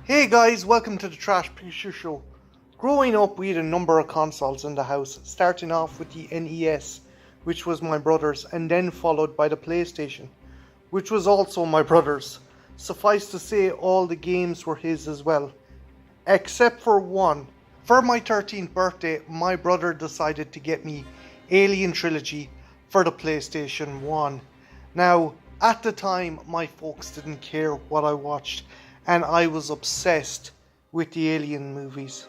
Hey guys, welcome to the Trash Picture Show. Growing up, we had a number of consoles in the house, starting off with the NES, which was my brother's, and then followed by the PlayStation, which was also my brother's. Suffice to say, all the games were his as well, except for one. For my 13th birthday, my brother decided to get me Alien Trilogy for the PlayStation 1. Now, at the time, my folks didn't care what I watched, and I was obsessed with the Alien movies.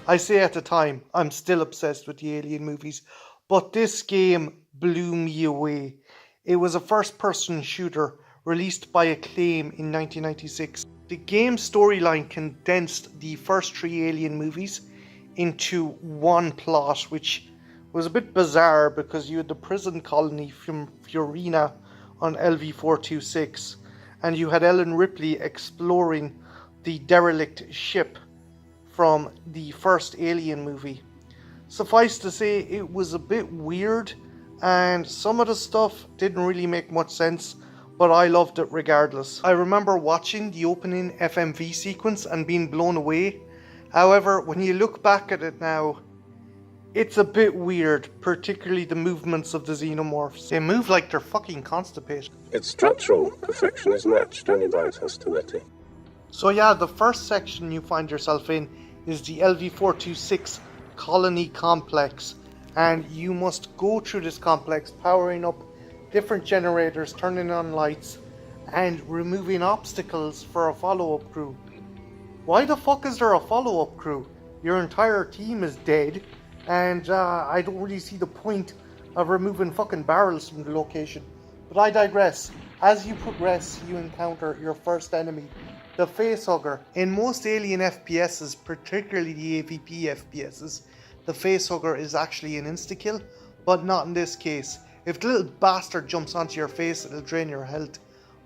I say at the time, I'm still obsessed with the Alien movies, but this game blew me away. It was a first-person shooter released by Acclaim in 1996. The game's storyline condensed the first three Alien movies into one plot, which was a bit bizarre because you had the prison colony from Fiorina on LV-426, and you had Ellen Ripley exploring the derelict ship from the first Alien movie. Suffice to say, it was a bit weird, and some of the stuff didn't really make much sense, but I loved it regardless. I remember watching the opening FMV sequence and being blown away. However, when you look back at it now, it's a bit weird, particularly the movements of the xenomorphs. They move like they're fucking constipated. Its structural perfection is matched only by its hostility. So yeah, the first section you find yourself in is the LV-426 colony complex, and you must go through this complex, powering up different generators, turning on lights, and removing obstacles for a follow-up crew. Why the fuck is there a follow-up crew? Your entire team is dead, and I don't really see the point of removing fucking barrels from the location. But I digress. As you progress, you encounter your first enemy, the Facehugger. In most Alien FPSs, particularly the AVP FPSs, the Facehugger is actually an insta-kill, but not in this case. If the little bastard jumps onto your face, it'll drain your health,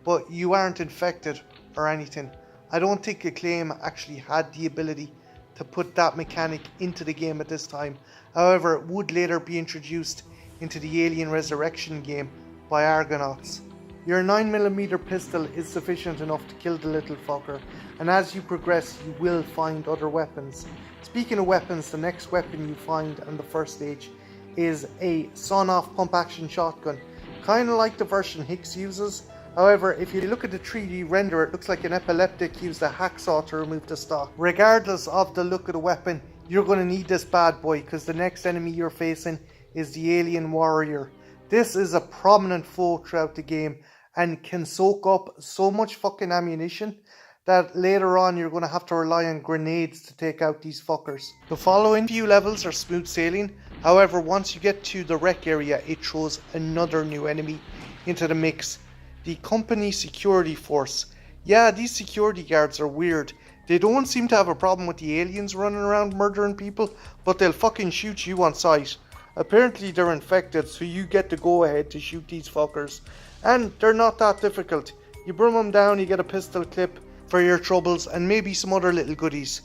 but you aren't infected or anything. I don't think Acclaim actually had the ability to put that mechanic into the game at this time. However, it would later be introduced into the Alien Resurrection game by Argonauts. Your 9mm pistol is sufficient enough to kill the little fucker, and as you progress you will find other weapons. Speaking of weapons, the next weapon you find on the first stage is a sawn-off pump-action shotgun, kinda like the version Hicks uses. However, if you look at the 3D render, it looks like an epileptic used a hacksaw to remove the stock. Regardless of the look of the weapon, you're going to need this bad boy, because the next enemy you're facing is the Alien Warrior. This is a prominent foe throughout the game, and can soak up so much fucking ammunition that later on you're going to have to rely on grenades to take out these fuckers. The following few levels are smooth sailing. However, once you get to the wreck area, it throws another new enemy into the mix. The company security force. Yeah, these security guards are weird. They don't seem to have a problem with the aliens running around murdering people, but they'll fucking shoot you on sight. Apparently they're infected, so you get to go ahead to shoot these fuckers. And they're not that difficult. You bring them down, you get a pistol clip for your troubles, and maybe some other little goodies.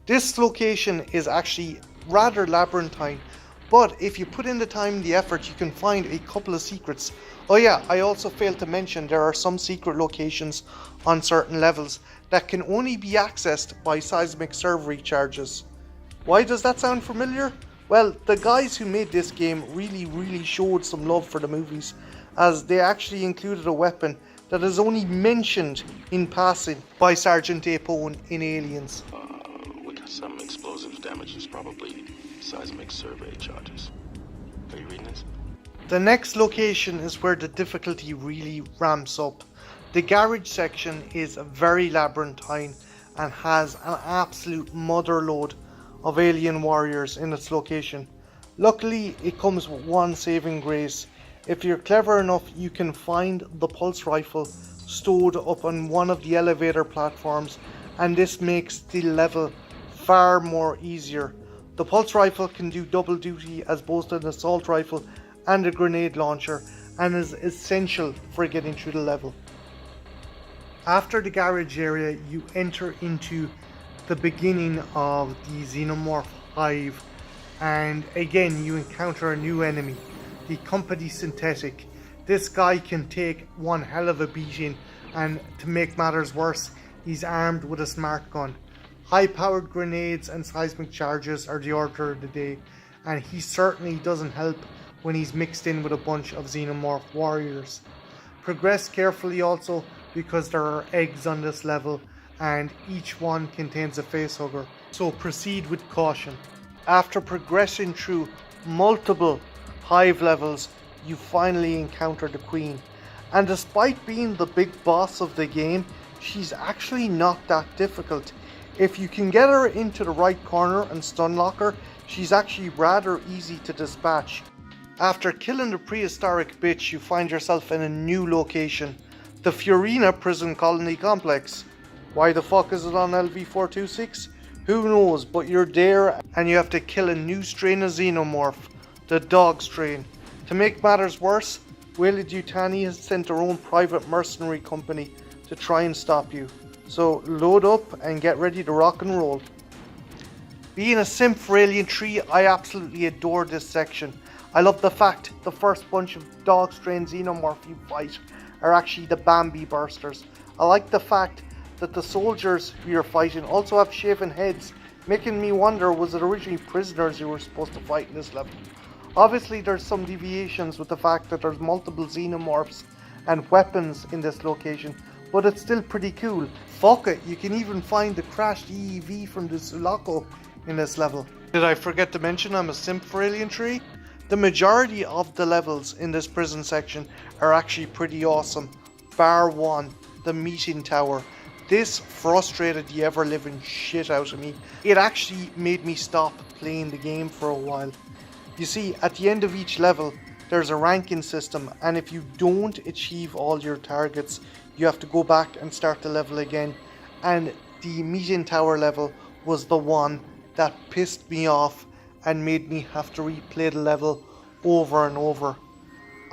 This location is actually rather labyrinthine, but if you put in the time and the effort, you can find a couple of secrets. Oh yeah, I also failed to mention there are some secret locations on certain levels that can only be accessed by seismic serve recharges. Why does that sound familiar? Well, the guys who made this game really showed some love for the movies, as they actually included a weapon that is only mentioned in passing by Sergeant Apone in Aliens. With some explosives damages, probably seismic survey charges. Are you reading this? The next location is where the difficulty really ramps up. The garage section is very labyrinthine and has an absolute motherload of alien warriors in its location. Luckily, it comes with one saving grace. If you're clever enough, you can find the pulse rifle stowed up on one of the elevator platforms, and this makes the level far more easier. The pulse rifle can do double duty as both an assault rifle and a grenade launcher, and is essential for getting through the level. After the garage area, you enter into the beginning of the Xenomorph Hive, and again you encounter a new enemy, the Company Synthetic. This guy can take one hell of a beating, and to make matters worse, he's armed with a smart gun. High-powered grenades and seismic charges are the order of the day, and he certainly doesn't help when he's mixed in with a bunch of xenomorph warriors. Progress carefully also, because there are eggs on this level and each one contains a facehugger, so proceed with caution. After progressing through multiple hive levels, you finally encounter the Queen, and despite being the big boss of the game, she's actually not that difficult. If you can get her into the right corner and stun lock her, she's actually rather easy to dispatch. After killing the prehistoric bitch, you find yourself in a new location, the Furina Prison Colony Complex. Why the fuck is it on LV426? Who knows, but you're there and you have to kill a new strain of xenomorph, the dog strain. To make matters worse, Weyland-Yutani has sent their own private mercenary company to try and stop you. So load up and get ready to rock and roll. Being a simp for Alien 3, I absolutely adore this section. I love the fact the first bunch of dog strain xenomorph you fight are actually the Bambi bursters. I like the fact that the soldiers who you're fighting also have shaven heads, making me wonder, was it originally prisoners you were supposed to fight in this level? Obviously there's some deviations with the fact that there's multiple xenomorphs and weapons in this location, but it's still pretty cool. Fuck it, you can even find the crashed EEV from the Sulaco in this level. Did I forget to mention I'm a simp for Alien 3? The majority of the levels in this prison section are actually pretty awesome, bar one, the meeting tower. This frustrated the ever-living shit out of me. It actually made me stop playing the game for a while. You see, at the end of each level, there's a ranking system, and if you don't achieve all your targets, you have to go back and start the level again. And the meeting tower level was the one that pissed me off and made me have to replay the level over and over.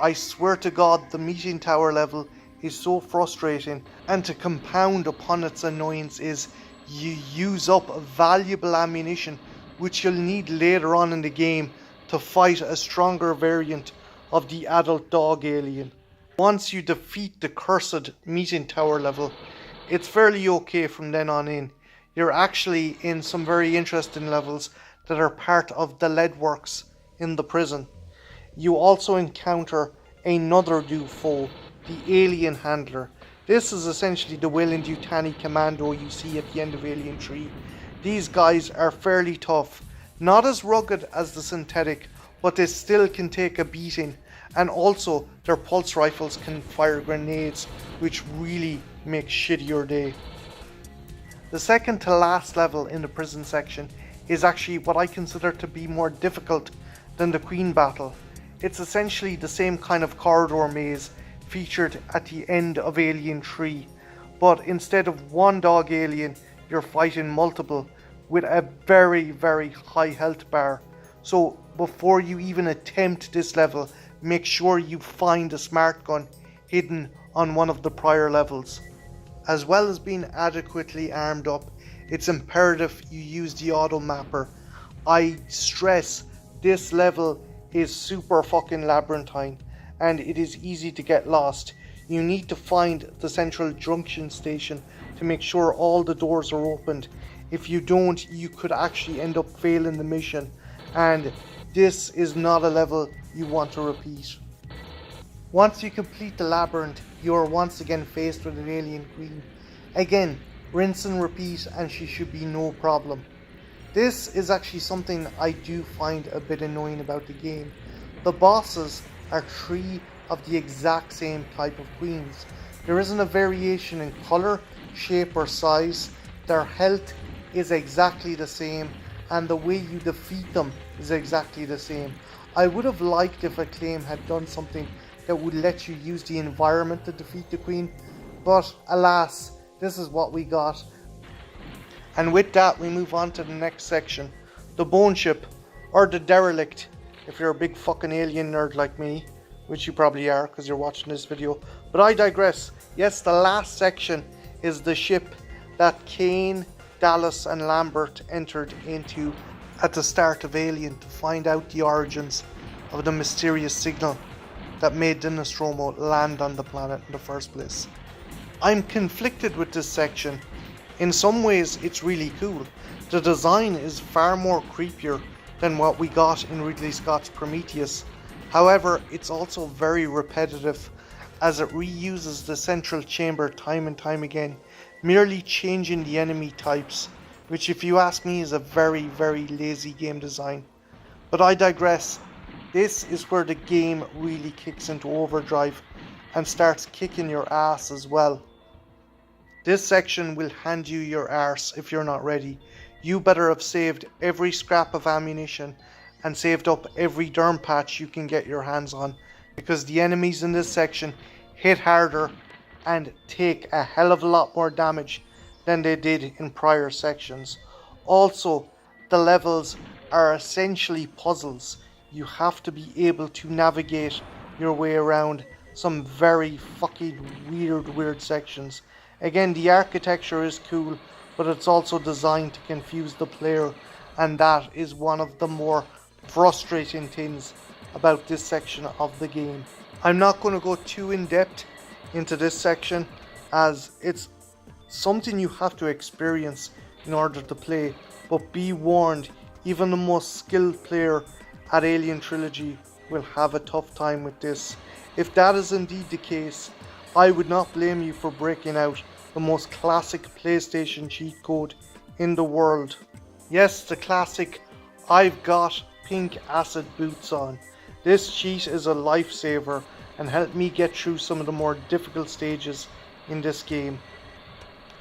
I swear to God, the meeting tower level is so frustrating, and to compound upon its annoyance is you use up valuable ammunition which you'll need later on in the game to fight a stronger variant of the adult dog alien. Once you defeat the cursed meeting tower level, it's fairly okay from then on in. You're actually in some very interesting levels that are part of the lead works in the prison. You also encounter another new foe, the Alien Handler. This is essentially the Weyland-Yutani commando you see at the end of Alien 3. These guys are fairly tough, not as rugged as the synthetic, but they still can take a beating, and also their pulse rifles can fire grenades, which really makes shit your day. The second to last level in the prison section is actually what I consider to be more difficult than the Queen battle. It's essentially the same kind of corridor maze featured at the end of Alien 3, but instead of one dog alien, you're fighting multiple with a very, very high health bar. So before you even attempt this level, make sure you find a smart gun hidden on one of the prior levels. As well as being adequately armed up, it's imperative you use the auto mapper. I stress, this level is super fucking labyrinthine, and it is easy to get lost. You need to find the central junction station to make sure all the doors are opened. If you don't, you could actually end up failing the mission, and this is not a level you want to repeat. Once you complete the labyrinth, you are once again faced with an alien queen. Again, rinse and repeat, and she should be no problem. This is actually something I do find a bit annoying about the game. The bosses are 3 of the exact same type of queens. There isn't a variation in colour, shape or size. Their health is exactly the same, and the way you defeat them is exactly the same. I would have liked if Acclaim had done something that would let you use the environment to defeat the queen, but alas, this is what we got. And with that, we move on to the next section, the Bone Ship, or the Derelict, if you're a big fucking alien nerd like me, which you probably are because you're watching this video. But I digress. Yes, the last section is the ship that Kane, Dallas and Lambert entered into at the start of Alien to find out the origins of the mysterious signal that made the Nostromo land on the planet in the first place. I'm conflicted with this section. In some ways it's really cool. The design is far more creepier than what we got in Ridley Scott's Prometheus. However, it's also very repetitive as it reuses the central chamber time and time again, merely changing the enemy types, which if you ask me is a very lazy game design. But I digress. This is where the game really kicks into overdrive and starts kicking your ass as well. This section will hand you your arse if you're not ready. You better have saved every scrap of ammunition and saved up every derm patch you can get your hands on, because the enemies in this section hit harder and take a hell of a lot more damage than they did in prior sections. Also, the levels are essentially puzzles. You have to be able to navigate your way around some very fucking weird sections. Again, the architecture is cool, but it's also designed to confuse the player, and that is one of the more frustrating things about this section of the game. I'm not going to go too in depth into this section, as it's something you have to experience in order to play, but be warned, even the most skilled player at Alien Trilogy will have a tough time with this. If that is indeed the case, I would not blame you for breaking out the most classic PlayStation cheat code in the world. Yes, the classic "I've got pink acid boots on." This cheat is a lifesaver and helped me get through some of the more difficult stages in this game.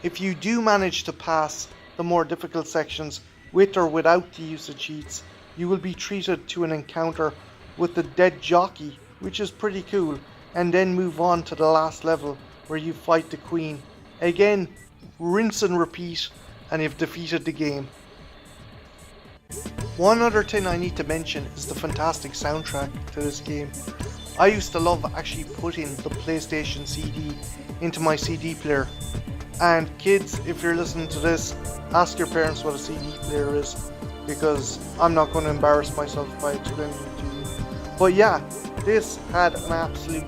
If you do manage to pass the more difficult sections with or without the use of cheats, you will be treated to an encounter with the dead jockey, which is pretty cool, and then move on to the last level where you fight the Queen. Again, rinse and repeat, and you've defeated the game. One other thing I need to mention is the fantastic soundtrack to this game. I used to love actually putting the PlayStation CD into my CD player. And kids, if you're listening to this, ask your parents what a CD player is, because I'm not going to embarrass myself by explaining it to you. But yeah, this had an absolute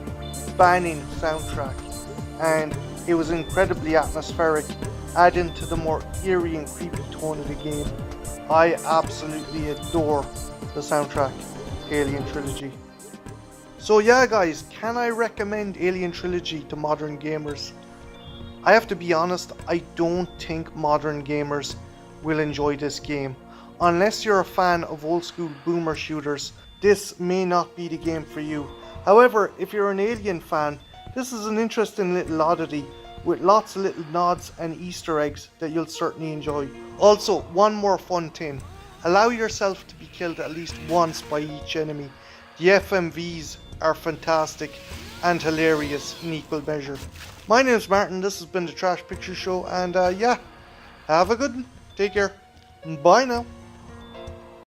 banning soundtrack, and it was incredibly atmospheric, adding to the more eerie and creepy tone of the game. I absolutely adore the soundtrack to Alien Trilogy. So yeah guys, can I recommend Alien Trilogy to modern gamers? I have to be honest, I don't think modern gamers will enjoy this game. Unless you're a fan of old school boomer shooters, this may not be the game for you. However, if you're an Alien fan, this is an interesting little oddity with lots of little nods and Easter eggs that you'll certainly enjoy. Also, one more fun thing. Allow yourself to be killed at least once by each enemy. The FMVs are fantastic and hilarious in equal measure. My name's Martin, this has been the Trash Picture Show, and yeah, have a good one. Take care. Bye now.